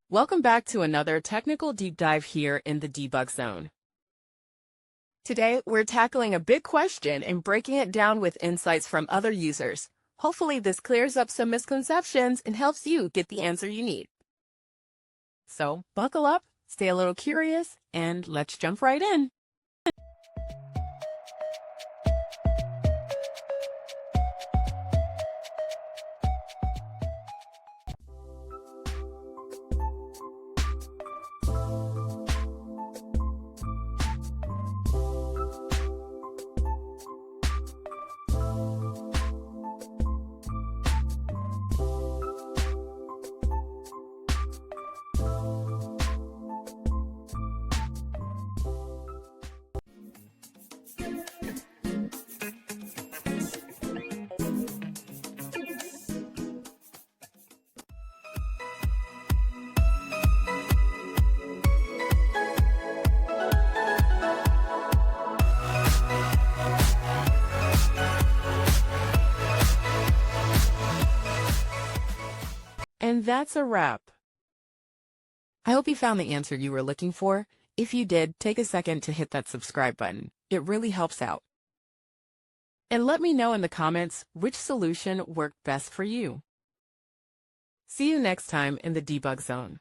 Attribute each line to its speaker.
Speaker 1: Welcome back to another technical deep dive here in the debug zone. Today, we're tackling a big question and breaking it down with insights from other users. Hopefully, this clears up some misconceptions and helps you get the answer you need. So, buckle up, stay a little curious, and let's jump right in. And that's a wrap. I hope you found the answer you were looking for. If you did, take a second to hit that subscribe button. It really helps out. And let me know in the comments which solution worked best for you. See you next time in the debug zone.